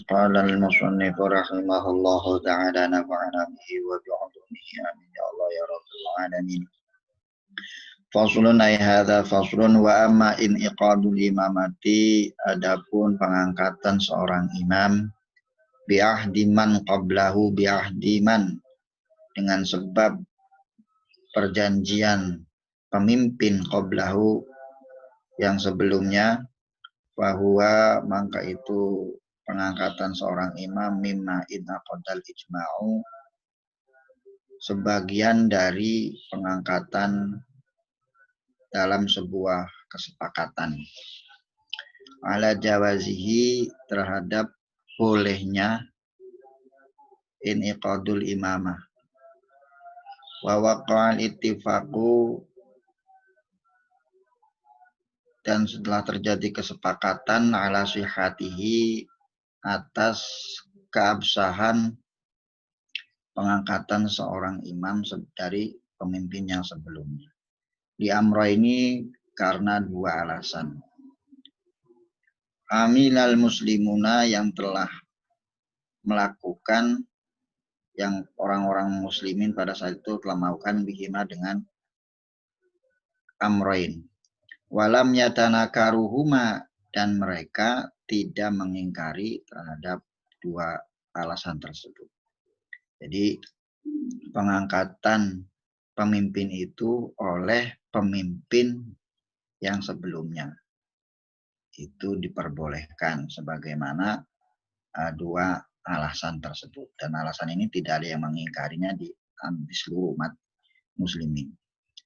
قال المصنف رحمه الله تعالى نفعنا به وبعلومه آمين يا الله يا رب العالمين. Faslun ay hadza faslun wa amma in iqadul imamati, adapun pengangkatan seorang imam bi'ahdiman qablahu bi'ahdiman dengan sebab perjanjian pemimpin qablahu yang sebelumnya, bahwa maka itu pengangkatan seorang imam mimma inaqadal ijma'u, sebagian dari pengangkatan dalam sebuah kesepakatan, ala jawazihi, terhadap bolehnya iniqadul imamah, wa waqa'al ittifaqu, dan setelah terjadi kesepakatan, ala sihatihi, atas keabsahan pengangkatan seorang imam dari pemimpin yang sebelumnya. Di amro ini karena dua alasan. Amilal muslimuna, yang telah melakukan, yang orang-orang muslimin pada saat itu telah melakukan bihima dengan amroin. Walam yatanakaruhuma, dan mereka tidak mengingkari terhadap dua alasan tersebut. Jadi pengangkatan pemimpin itu oleh pemimpin yang sebelumnya itu diperbolehkan sebagaimana dua alasan tersebut, dan alasan ini tidak ada yang mengingkarinya di seluruh umat muslimin.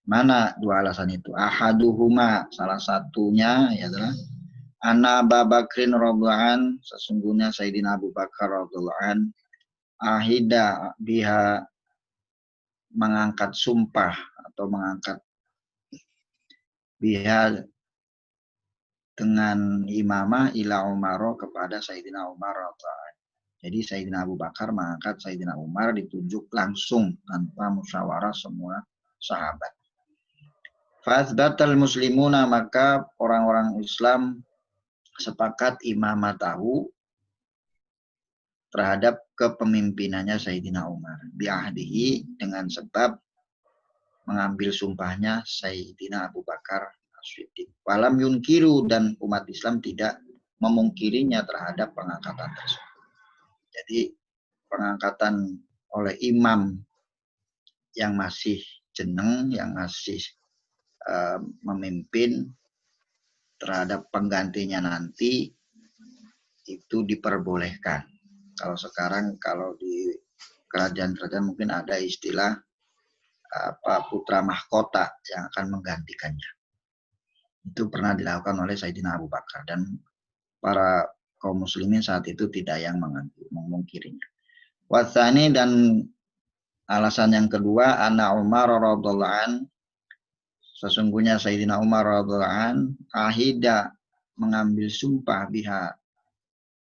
Mana dua alasan itu? Ahaduhuma, salah satunya adalah Ana Abu Bakrin radhiyallahu an, sesungguhnya Sayyidina Abu Bakar radhiyallahu an, ahida biha, mengangkat sumpah atau mengangkat biha dengan imamah ila Umar, kepada Sayyidina Umar radhiyallahu an. Jadi Sayyidina Abu Bakar mengangkat Sayyidina Umar, ditunjuk langsung tanpa musyawarah semua sahabat. Fa'athbatal muslimuna, maka orang-orang Islam sepakat imamatahu, terhadap kepemimpinannya Sayyidina Umar, bi'ahdihi, dengan sebab mengambil sumpahnya Sayyidina Abu Bakar As-Siddiq. Walam yunkiru, dan umat Islam tidak memungkirinya terhadap pengangkatan tersebut. Jadi pengangkatan oleh imam yang masih jeneng, yang masih memimpin terhadap penggantinya nanti, itu diperbolehkan. Kalau sekarang, kalau di kerajaan-kerajaan mungkin ada istilah putra mahkota yang akan menggantikannya. Itu pernah dilakukan oleh Sayyidina Abu Bakar, dan para kaum muslimin saat itu tidak yang memungkirinya. Watsani, dan alasan yang kedua, anna Umar radhiyallahu an, sesungguhnya Sayyidina Umar radhiyallahu an, ahida, mengambil sumpah biha,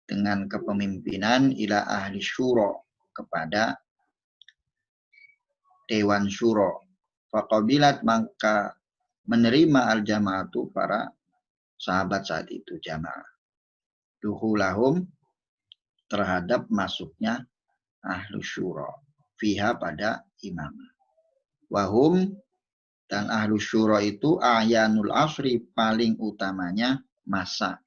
dengan kepemimpinan, ila ahli syuro, kepada dewan syuro. Faqabilat, maka menerima al-jama'atu, para sahabat saat itu, jamaah, duhulahum, terhadap masuknya ahlu syuro, fiha, pada imam. Wahum, dan ahlu syuro itu ayanul asri, paling utamanya masa,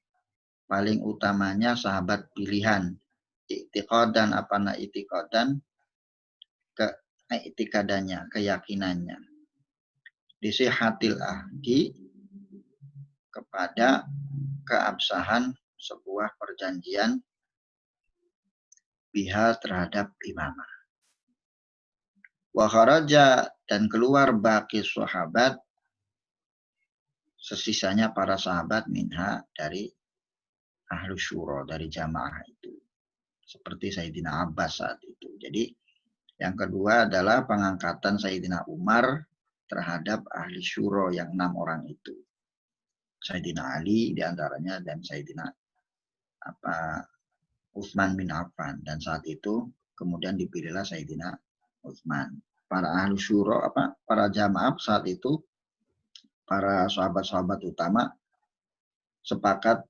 paling utamanya sahabat pilihan, i'tiqadan, apana i'tiqadan, i'tiqadannya, keyakinannya, disihatil ahdi, kepada keabsahan sebuah perjanjian, biha, terhadap imamah. Wa kharaja, dan keluar baqi sahabat, sesisanya para sahabat, minha, dari ahlu syuro, dari jamaah itu, seperti Sayyidina Abbas saat itu. Jadi yang kedua adalah pengangkatan Sayyidina Umar terhadap ahli syuro yang 6 orang itu, Sayyidina Ali diantaranya, dan Sayyidina Utsman bin Affan, dan saat itu kemudian dipilihlah Sayyidina Utsman. Para ahli syuro, para jamaah saat itu, para sahabat-sahabat utama sepakat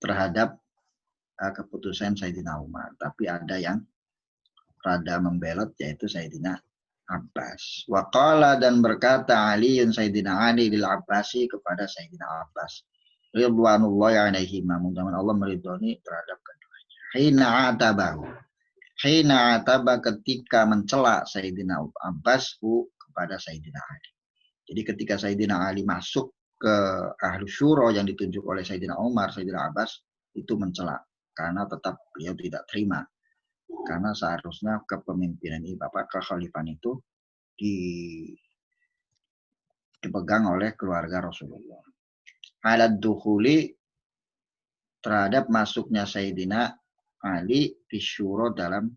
terhadap keputusan Sayyidina Umar. Tapi ada yang rada membelot, yaitu Sayyidina Abbas. Waqala, dan berkata Aliun Sayyidina Ali lil Abbasi kepada Sayyidina Abbas. Ridwanullahi alaihi, mudah-mudahan Allah meridhoni terhadap keduanya. Hina ataba ketika mencela Sayyidina Abbas kepada Sayyidina Ali. Jadi ketika Sayyidina Ali masuk ke Ahlu Syuro yang ditunjuk oleh Sayyidina Umar, Sayyidina Abbas itu mencela karena tetap beliau tidak terima. Karena seharusnya kepemimpinan ini, kekhalifahan itu dipegang oleh keluarga Rasulullah. Alat dukhuli, terhadap masuknya Sayyidina Ali di Syuro, dalam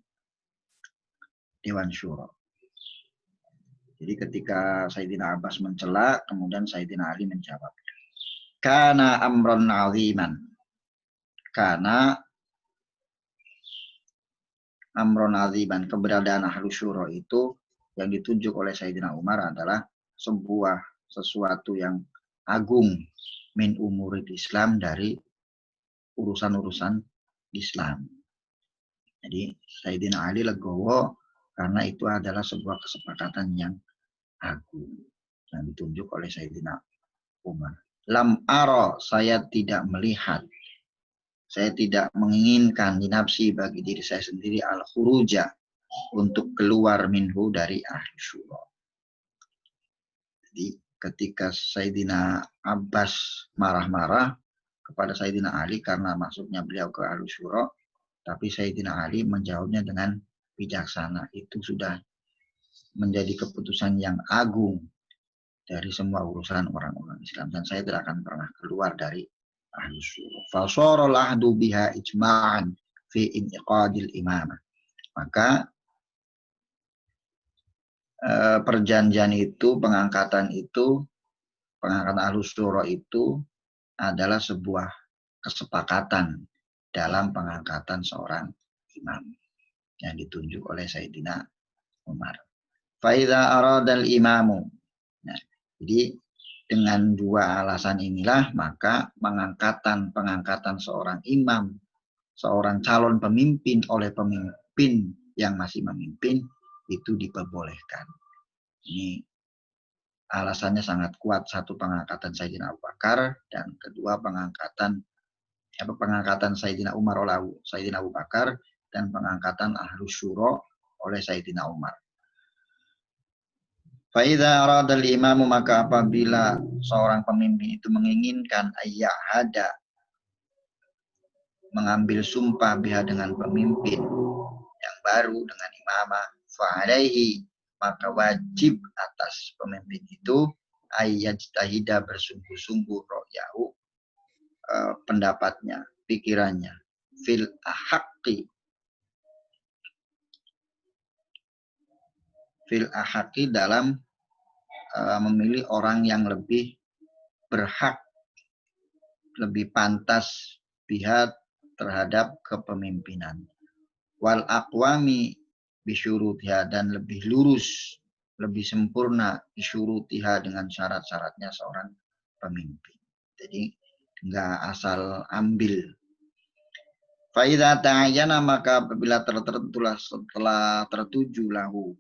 Dewan Syuro. Jadi ketika Sayyidina Abbas mencela, kemudian Sayyidina Ali menjawab, Kana amron aziman. Karena amron aziman, keberadaan Ahlu Syuro itu yang ditunjuk oleh Sayyidina Umar adalah sesuatu yang agung min umurid Islam, dari urusan-urusan Islam. Jadi Sayyidina Ali legowo karena itu adalah sebuah kesepakatan yang agung yang ditunjuk oleh Sayyidina Umar. Lam aro, saya tidak melihat, saya tidak menginginkan dinapsi bagi diri saya sendiri al-khuruja, untuk keluar minhu, dari Ahlu Syuro. Jadi ketika Sayyidina Abbas marah-marah kepada Sayyidina Ali karena masuknya beliau ke Ahlu Syuro, tapi Sayyidina Ali menjawabnya dengan bijaksana. Itu sudah menjadi keputusan yang agung dari semua urusan orang-orang Islam, dan saya tidak akan pernah keluar dari Ahlu Syuro. Fasara al-ahdu biha ijma'an fi inqadil imamah. Maka perjanjian itu, pengangkatan Ahlu Syuro itu adalah sebuah kesepakatan dalam pengangkatan seorang imam yang ditunjuk oleh Sayyidina Umar. Faidha aradal imamu. Nah, jadi dengan dua alasan inilah maka pengangkatan seorang imam, seorang calon pemimpin oleh pemimpin yang masih memimpin itu diperbolehkan. Ini alasannya sangat kuat. Satu, pengangkatan Sayyidina Abu Bakar, dan kedua pengangkatan Sayyidina Umar oleh Sayyidina Abu Bakar, dan pengangkatan Ahlu Syuro oleh Sayyidina Umar. Fa'idha aradal imamu, maka apabila seorang pemimpin itu menginginkan ayyahada, mengambil sumpah biha, dengan pemimpin yang baru, dengan imamah, fa'alaihi, maka wajib atas pemimpin itu ayyajtahida, bersungguh-sungguh ro'yahu, pendapatnya, pikirannya, fil ahaqi, dalam memilih orang yang lebih berhak, lebih pantas bihat, terhadap kepemimpinan. Wal aqwami bisyurutiha, dan lebih lurus, lebih sempurna bisyurutiha, dengan syarat-syaratnya seorang pemimpin. Jadi enggak asal ambil. Fa'idha ta'ayyana, maka apabila tertentulah, setelah tertuju lahu,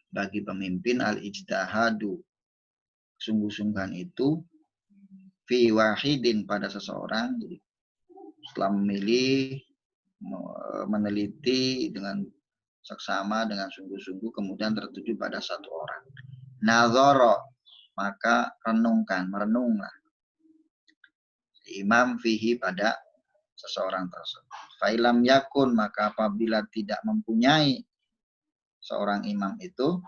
bagi pemimpin, al-ijtihadu, sungguh-sungguhan itu, fi wahidin, pada seseorang. Jadi setelah memilih, meneliti dengan seksama, dengan sungguh-sungguh, kemudian tertuju pada satu orang. Nazara, maka merenunglah imam fihi, pada seseorang tersebut. Fa'ilam yakun, maka apabila tidak mempunyai seorang imam itu,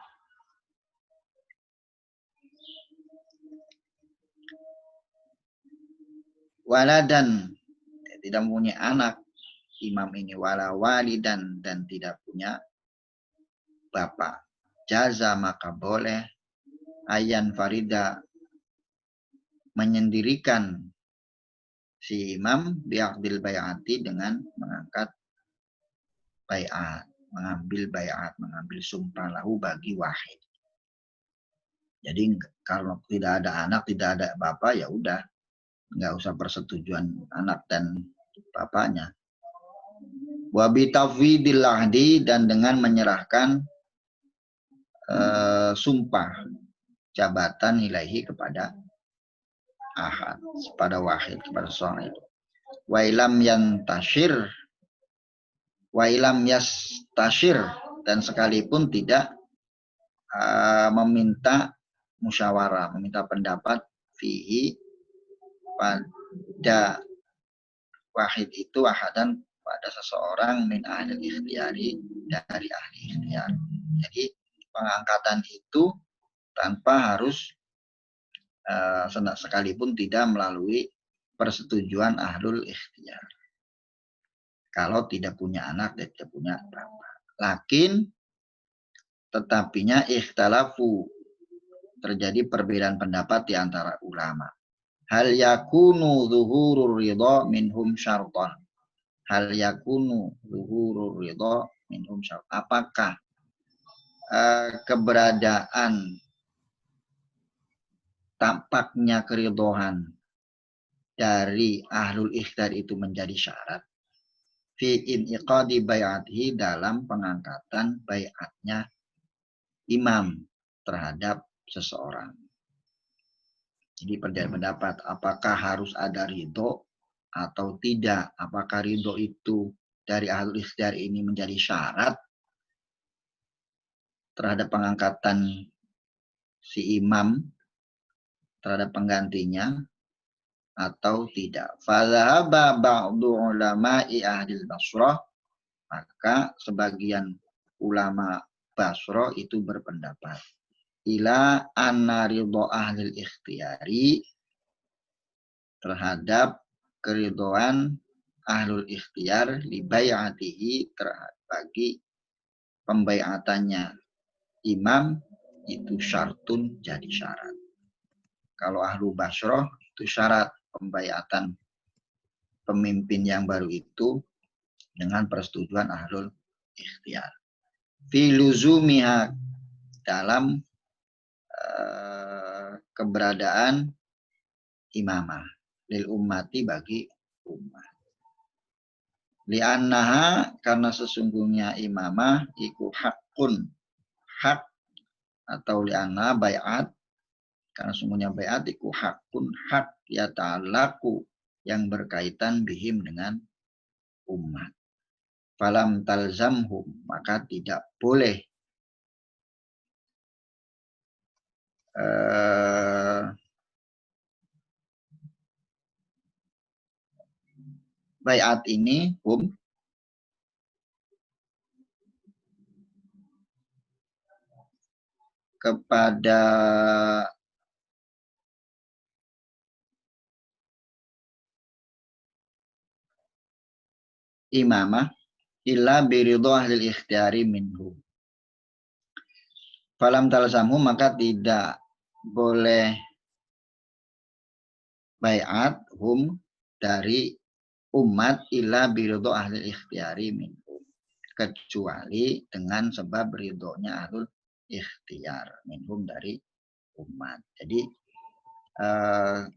waladan, tidak mempunyai anak imam ini, wala walidan, dan tidak punya bapak, jaza, maka boleh ayan farida, menyendirikan si imam biaqdil bay'ati, dengan mengangkat bay'at, mengambil sumpah lahu, bagi wahid. Jadi kalau tidak ada anak, tidak ada bapak, ya udah, nggak usah persetujuan anak dan bapaknya. Wa bitafwidil ahdi, dan dengan menyerahkan sumpah jabatan ilaihi kepada ahad, pada wahid, kepada seorang itu. Wa ilam yantashir, wa ilam yastashir, dan sekalipun tidak meminta musyawarah, meminta pendapat fihi pada wahid itu, ahadan, pada seseorang min ahli ikhtiyari, dari ahli ikhtiyar. Jadi pengangkatan itu tanpa harus sekalipun tidak melalui persetujuan ahlul ikhtiyar. Kalau tidak punya anak dan tidak punya bapak. Lakin tetapinya ikhtalafu, terjadi perbedaan pendapat di antara ulama. Hal yakunu zuhurur ridha minhum syartan. Hal yakunu zuhurur ridha minhum syartan. Apakah keberadaan tampaknya keridhaan dari ahlul ikhtiyar itu menjadi syarat fi inqadi bai'atihi, dalam pengangkatan bai'atnya imam terhadap seseorang. Jadi perbedaan pendapat, apakah harus ada ridho atau tidak? Apakah ridho itu dari ahlul ikhtiyar ini menjadi syarat terhadap pengangkatan si imam terhadap penggantinya atau tidak? Fadhahaba ba'du ulama'i ahlil Basrah, maka sebagian ulama Basrah itu berpendapat ila anna ridho ahlil ikhtiyari, terhadap keridhaan ahlul ikhtiyar li bai'atihi, bagi pembaiatannya imam, itu syartun, jadi syarat. Kalau ahlu Basrah itu syarat pembaiatan pemimpin yang baru itu dengan persetujuan ahlul ikhtiyar. Fi luzumiha, dalam keberadaan imamah lil ummati, bagi umat. Li'annaha, karena sesungguhnya imamah iku hakun, hak, atau li'anna bai'at, karena sesungguhnya bai'at iku hakun, hak, ya ta'alaku, yang berkaitan bihim, dengan umat. Falam talzamhum, maka tidak boleh bai'at ini kepada imamah illa biridho ahlil ikhtiyari minhum. Falam talzamu, maka tidak boleh bai'at dari umat illa biridho ahlil ikhtiyari minhum, kecuali dengan sebab ridhonya ahlul ikhtiyar minhum, dari umat. Jadi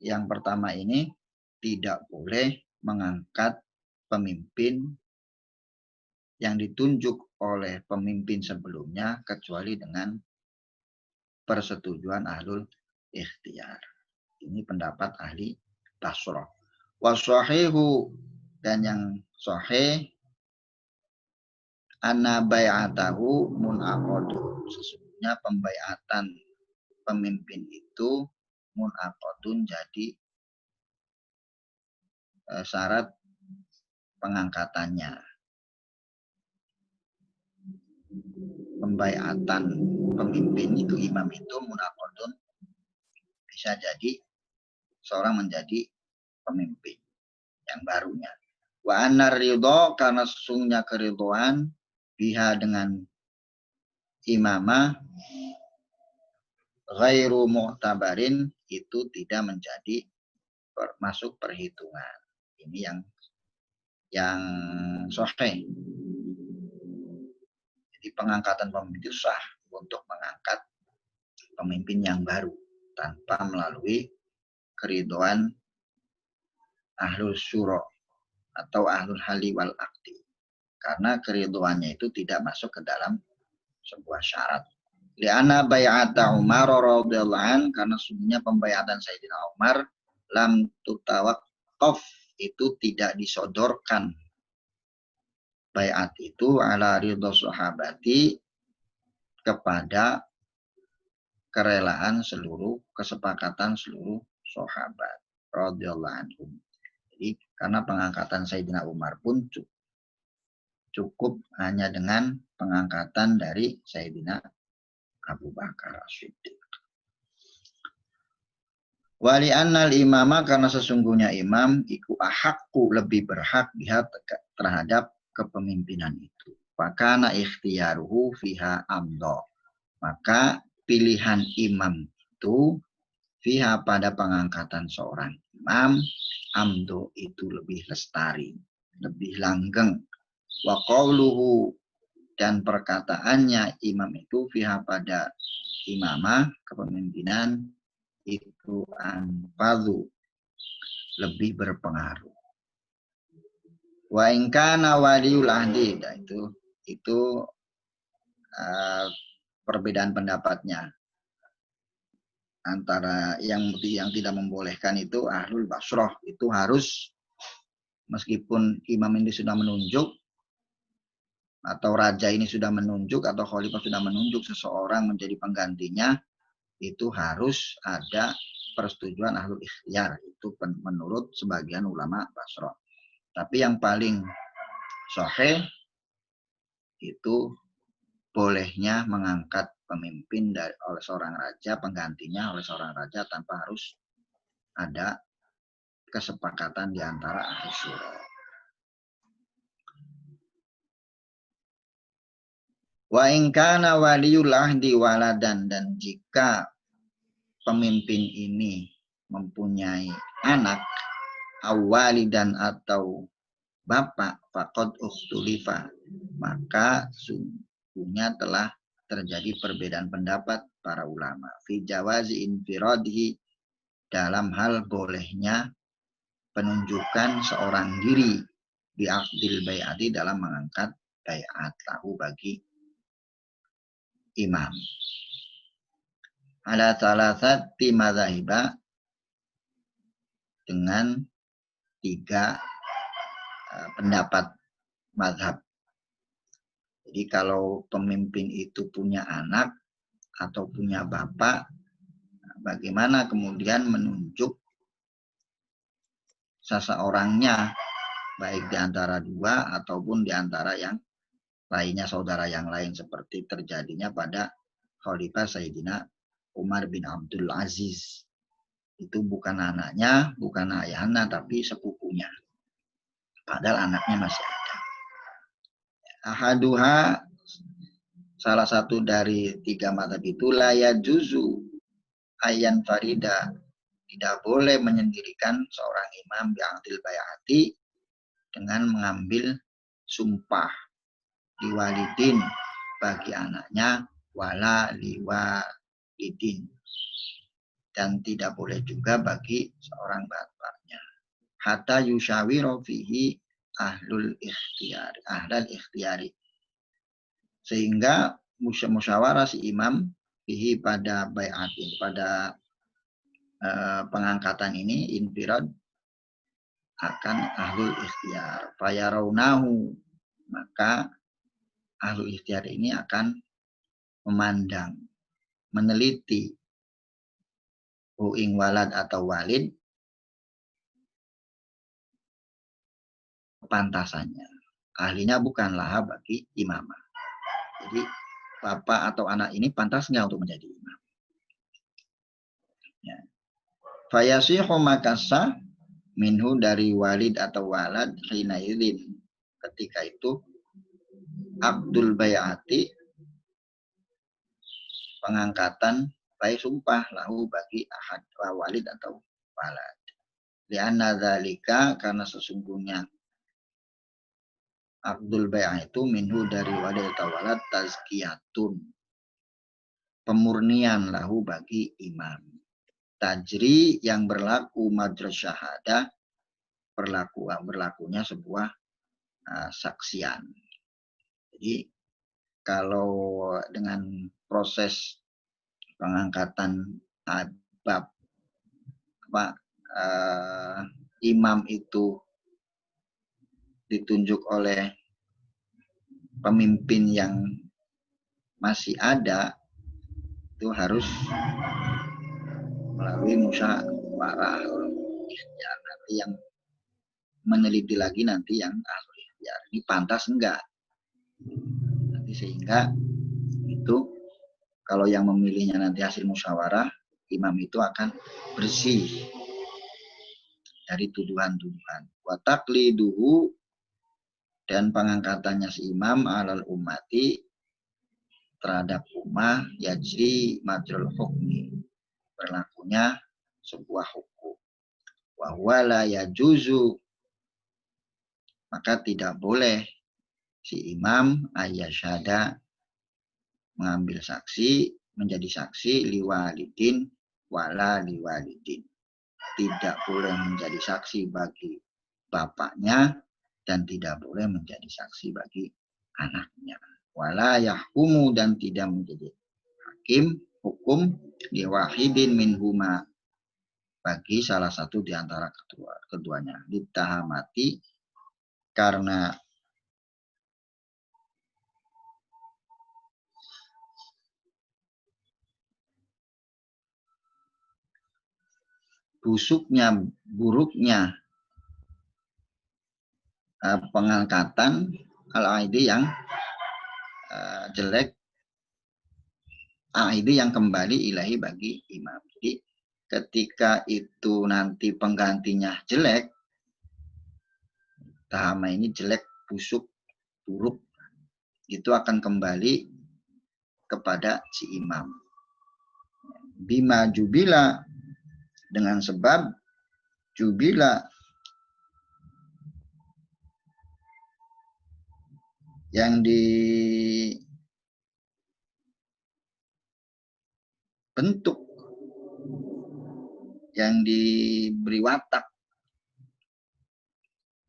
yang pertama ini tidak boleh mengangkat pemimpin yang ditunjuk oleh pemimpin sebelumnya kecuali dengan persetujuan ahlul ikhtiyar. Ini pendapat ahli Basrah. Wasahihu, dan yang sahih, anna bai'atahu munaqadun, sesungguhnya pembaiatan pemimpin itu munaqadun, jadi syarat pengangkatannya. Pembaiatan pemimpin itu, imam itu munaqadun, bisa jadi seorang menjadi pemimpin yang barunya. Wa anar ridho, karena sesungguhnya keridhaan biha, dengan imamah, ghairu mu'tabarin, itu tidak menjadi masuk perhitungan. Ini yang sahih. Jadi pengangkatan pemimpin itu sah untuk mengangkat pemimpin yang baru tanpa melalui keridhaan ahlul syura atau ahlul hali wal akdi. karena keriduannya itu tidak masuk ke dalam sebuah syarat. Li'anna bay'ata Umar radhiyallahu an, karena sungguhnya pembayatan Sayyidina Umar lam tutawaqqaf, itu tidak disodorkan bayat itu ala ridho sahabati, kepada kerelaan seluruh, kesepakatan seluruh sahabat radhiyallahu anhum. Jadi karena pengangkatan Sayyidina Umar pun cukup hanya dengan pengangkatan dari Sayyidina Abu Bakar As-Siddiq. Wali annal imama, karena sesungguhnya imam iku ahakku, lebih berhak lihat terhadap kepemimpinan itu. Fakana ikhtiyaruhu fiha amdo, maka pilihan imam itu fiha pada pengangkatan seorang imam amdo itu lebih lestari, lebih langgeng. Wa qauluhu, dan perkataannya imam itu fiha pada imamah, kepemimpinan itu anfadhu, lebih berpengaruh. Wa in kana waliul ahdi, itu perbedaan pendapatnya antara yang tidak membolehkan itu ahlul basroh, itu harus meskipun imam ini sudah menunjuk atau raja ini sudah menunjuk atau khalifah sudah menunjuk seseorang menjadi penggantinya, itu harus ada persetujuan ahlul ikhtiyar, itu menurut sebagian ulama basroh. Tapi yang paling sahih itu bolehnya mengangkat pemimpin oleh seorang raja, penggantinya oleh seorang raja, tanpa harus ada kesepakatan di antara ahli syura. Wa in kana waliyul ahdi waladan, dan jika pemimpin ini mempunyai anak, awalidan atau bapak, faqad ukhtulifa, maka sungguhnya telah terjadi perbedaan pendapat para ulama fi jawazi infiradihi, dalam hal bolehnya penunjukan seorang diri bi aqdil bai'ati, dalam mengangkat bai'at lahu bagi imam. Ala salasati madzahiba, dengan 3 pendapat mazhab. Jadi kalau pemimpin itu punya anak atau punya bapak, bagaimana kemudian menunjuk seseorangnya, baik di antara 2 ataupun di antara yang lainnya, saudara yang lain, seperti terjadinya pada Khalifah Sayyidina Umar bin Abdul Aziz. Itu bukan anaknya, bukan ayahnya, tapi sepupunya. Padahal anaknya masih ada. Ahaduha, salah satu dari 3 mazhab itu, la yajuzu ayan farida, tidak boleh menyendirikan seorang imam bi'aqdil bai'ati, dengan mengambil sumpah liwalidin, bagi anaknya, wala liwalidin, dan tidak boleh juga bagi seorang bapaknya. Hatta yusyawiru fihi ahlul ikhtiyari, sehingga musyawarah si imam fihi pada bai'at ini, pada pengangkatan ini, infirad, akan ahlul ikhtiyar. Fayaraunahu, maka ahlul ikhtiyar ini akan memandang, meneliti ing walad atau walid, kepantasannya. Ahlinya bukanlah bagi imamah. Jadi bapak atau anak ini pantas nggak untuk menjadi imam. Ya. Fayasihu, makasa minhu, dari walid atau walad, hina idzin, ketika itu aqdul bai'ati, pengangkatan baik sumpah lahu bagi ahad walid atau walad. Lianna dzalika, karena sesungguhnya aqdul bai'ah itu minhu, dari walid atau walad, tazkiyatun, pemurnian lahu bagi imam. Tajri, yang berlaku majra syahadah, berlakunya sebuah saksian. Jadi kalau dengan proses pengangkatan bab imam itu ditunjuk oleh pemimpin yang masih ada, itu harus melalui musyawarah. Ya, nanti yang meneliti lagi nanti yang ahli ikhtiar. Ini pantas enggak? Nanti sehingga itu kalau yang memilihnya nanti hasil musyawarah, imam itu akan bersih dari tuduhan-tuduhan. Wa taqliduhu, dan pengangkatannya si imam alal ummati terhadap ummah yajri majrul hukmi, berlakunya sebuah hukum. Wa huwa la yajuzu, maka tidak boleh si imam ayyasyada mengambil saksi, menjadi saksi liwalidin wala liwalidin. Tidak boleh menjadi saksi bagi bapaknya dan tidak boleh menjadi saksi bagi anaknya. Wala yahkumu, dan tidak menjadi hakim hukum liwahidin minhuma, bagi salah satu di antara keduanya. Ditahamati, karena buruknya pengangkatan al-aidi yang jelek, aidi yang kembali ilahi bagi imam. Jadi ketika itu nanti penggantinya jelek, tahama ini jelek, busuk, buruk, itu akan kembali kepada si imam. Bima jubila, dengan sebab jubila yang dibentuk, yang diberi watak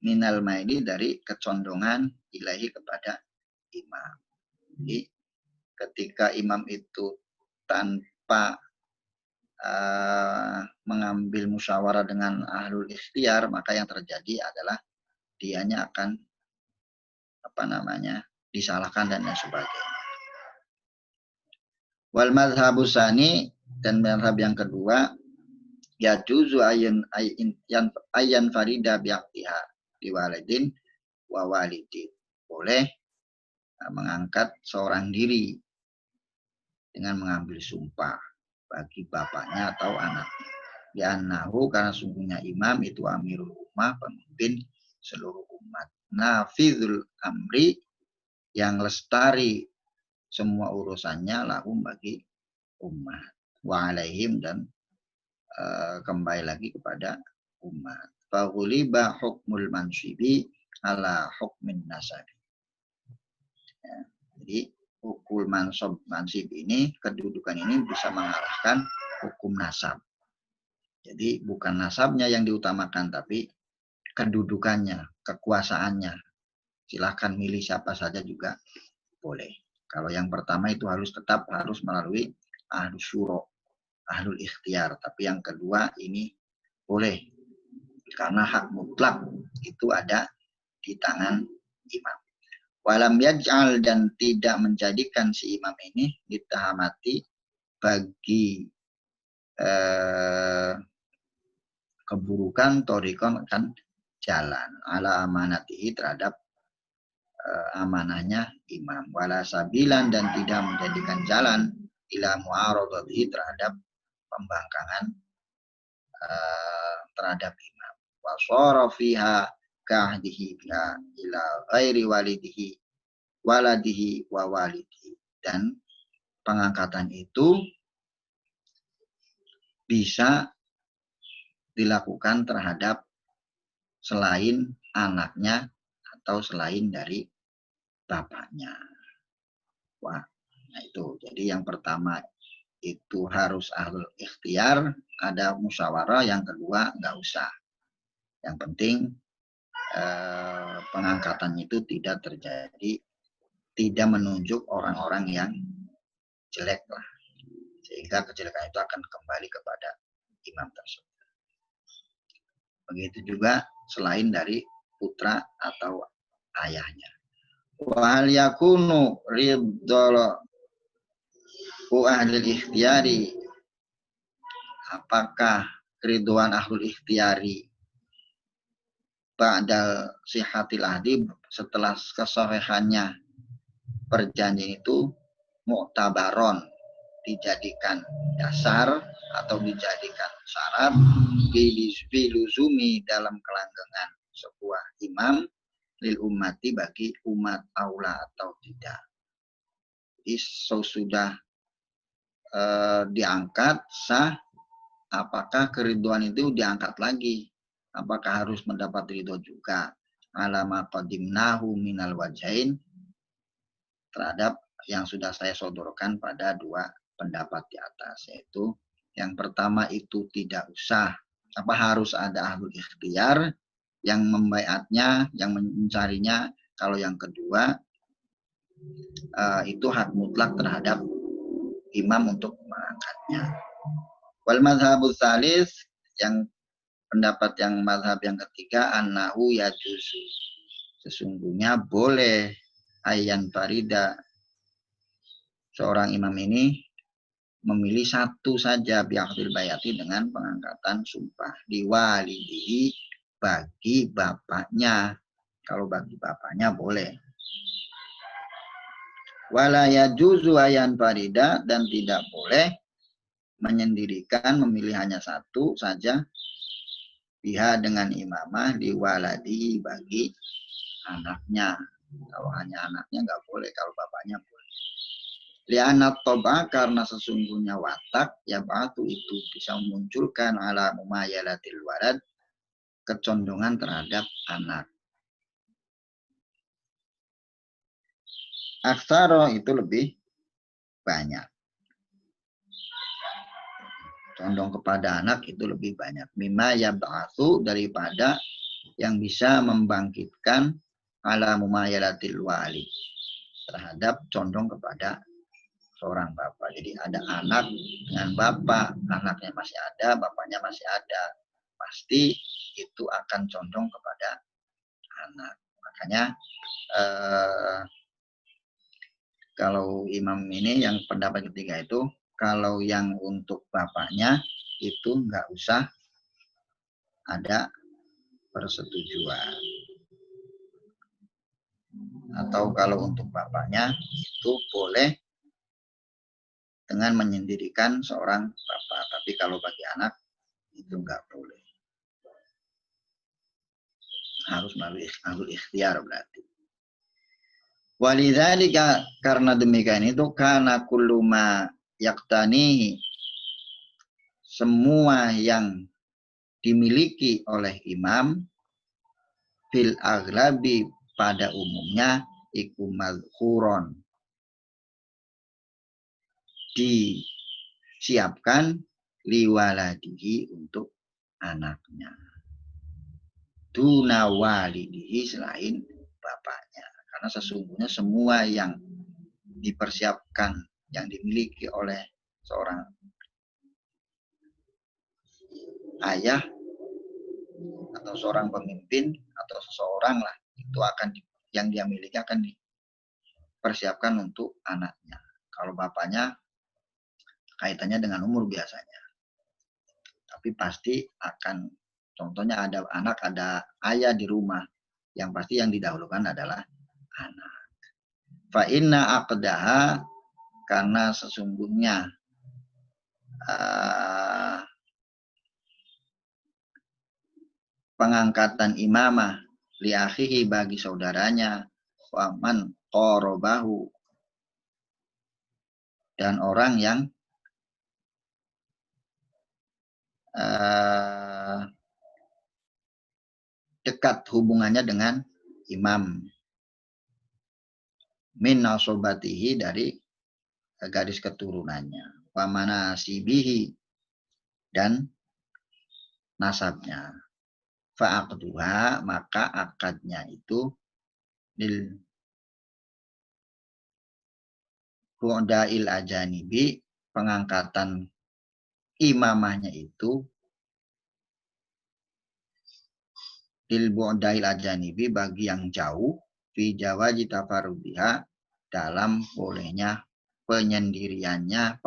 minal maili, dari kecondongan ilahi kepada imam. Jadi ketika imam itu tanpa mengambil musyawarah dengan ahlul ikhtiar, maka yang terjadi adalah dianya akan disalahkan dan lain sebagainya. Wal madhabu sani, dan madhab yang kedua, ya juzu ayan farida biaktiha diwalidin wa walidin. Boleh mengangkat seorang diri dengan mengambil sumpah bagi bapaknya atau anaknya. Li'annahu, karena sungguhnya imam itu amirul ummah, pemimpin seluruh umat. Nafidhul amri, yang lestari semua urusannya, lahum, bagi umat. Wa alaihim, dan kembali lagi kepada umat. Fahuliba hukmul mansibi ala hukmin nasabi. Ya, jadi hukum mansib ini, kedudukan ini bisa mengalahkan hukum nasab. Jadi bukan nasabnya yang diutamakan, tapi kedudukannya, kekuasaannya. Silahkan milih siapa saja juga boleh. Kalau yang pertama itu tetap harus melalui ahlus syuro, ahlul ikhtiar. Tapi yang kedua ini boleh, karena hak mutlak itu ada di tangan imam. Walam yaj'al, dan tidak menjadikan si imam ini ditahamati bagi keburukan, torikon, kan jalan ala amanatihi, terhadap amanahnya imam. Wala sabilan, dan tidak menjadikan jalan ila mu'aradatihi, terhadap pembangkangan terhadap imam. Wa shara fiha kahdihi biha ila ghairi walidihi waladihi wa walidihi, dan pengangkatan itu bisa dilakukan terhadap selain anaknya atau selain dari bapaknya. Wah, nah itu. Jadi yang pertama itu harus ahlul ikhtiar, ada musyawarah. Yang kedua nggak usah. Yang penting pengangkatan itu tidak terjadi tidak menunjuk orang-orang yang jelek lah. Sehingga kejelekan itu akan kembali kepada imam tersebut. Begitu juga selain dari putra atau ayahnya. Wa hal yakunu ridhal ahli ikhtiyari, apakah keriduan ahlul ikhtiyari ba'dal sihatil ahdi, setelah kesahihannya perjanjian itu, mu'tabaron, dijadikan dasar atau dijadikan syarat biluzumi, dalam kelanggengan sebuah imam lil ummati, bagi umat aula atau tidak. Jadi sudah diangkat sah, apakah keriduan itu diangkat lagi, apakah harus mendapat ridho juga, alama qadimnahu minal wajain, terhadap yang sudah saya sodorkan pada dua pendapat di atas, yaitu yang pertama itu tidak usah, harus ada ahlul ikhtiyar yang membaiatnya, yang mencarinya. Kalau yang kedua itu hak mutlak terhadap imam untuk mengangkatnya. Wal madhabus salis, yang pendapat yang madhab yang ketiga, annahu yajuzu, sesungguhnya boleh ayan farida, seorang imam ini memilih satu saja bi'aqdil bayati, dengan pengangkatan sumpah, diwalidihi, bagi bapaknya. Kalau bagi bapaknya boleh. Wala yajuzu ayan farida, dan tidak boleh menyendirikan, memilih hanya satu saja, biha, dengan imamah, diwaladi, bagi anaknya. Kalau hanya anaknya nggak boleh, kalau bapaknya boleh. Li'anat toba, karena sesungguhnya watak, ya batu itu bisa memunculkan ala mumayalatil walad, kecondongan terhadap anak. Aksaro itu lebih banyak, condong kepada anak itu lebih banyak. Mimma ya batu, daripada yang bisa membangkitkan ala mumayalatil wali, terhadap condong kepada seorang bapak. Jadi ada anak dengan bapak, anaknya masih ada, bapaknya masih ada, pasti itu akan condong kepada anak. Makanya kalau imam ini yang pendapat ketiga itu, kalau yang untuk bapaknya itu nggak usah ada persetujuan. Atau kalau untuk bapaknya itu boleh dengan menyendirikan seorang bapak. Tapi kalau bagi anak itu nggak boleh. Harus melalui ikhtiar berarti. Walidzalika, karena demikian itu, karena kullu ma yaktanihi, semua yang dimiliki oleh imam, fil aglabi, pada umumnya, iku madhuron, disiapkan liwaladihi, untuk anaknya, duna walidihi, selain bapaknya. Karena sesungguhnya semua yang dipersiapkan, yang dimiliki oleh seorang ayah atau seorang pemimpin atau seseorang lah, itu akan yang dia miliki akan dipersiapkan untuk anaknya. Kalau bapaknya kaitannya dengan umur biasanya, tapi pasti akan, contohnya ada anak, ada ayah di rumah, yang pasti yang didahulukan adalah anak. Fa inna aqdaha, karena sesungguhnya pengangkatan imamah li akhihi, bagi saudaranya, waman qorobahu, dan orang yang dekat hubungannya dengan imam, min nasobatihi, dari garis keturunannya, wamana sibihi, dan nasabnya, fa'aqduha, maka akadnya itu lil bu'dail ajanibi, pengangkatan imamahnya itu lil bu'dail ajanibi, bagi yang jauh, fi jawazi tafarudiha, dalam bolehnya penyendiriannya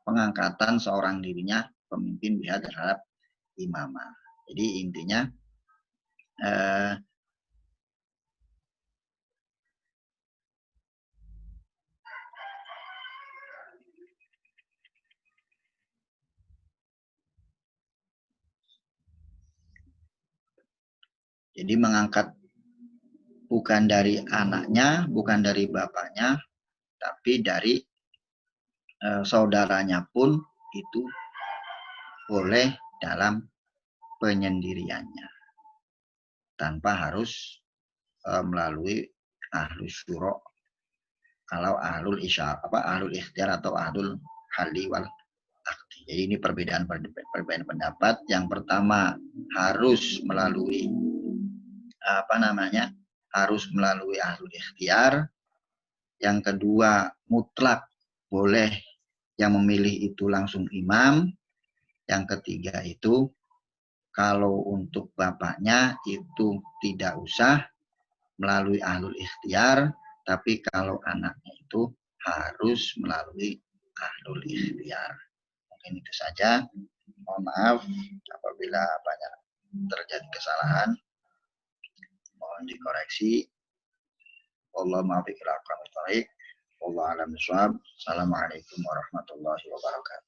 pengangkatan seorang dirinya pemimpin biha terhadap imamah. Jadi intinya jadi mengangkat bukan dari anaknya, bukan dari bapaknya, tapi dari saudaranya pun itu boleh dalam penyendiriannya tanpa harus melalui ahlus syuro, kalau ahlul ikhtiar atau ahlul hali wal akdi. Jadi ini perbedaan pendapat. Yang pertama harus melalui harus melalui ahlul ikhtiar. Yang kedua mutlak boleh yang memilih itu langsung imam. Yang ketiga itu kalau untuk bapaknya itu tidak usah melalui ahlul ikhtiar, tapi kalau anaknya itu harus melalui ahlul ikhtiar. Mungkin itu saja. Mohon maaf apabila banyak terjadi kesalahan. Mohon dikoreksi. Wallahu muwaffiq ila aqwamit thoriq. Wallahu a'lam bishawab. Assalamualaikum warahmatullahi wabarakatuh.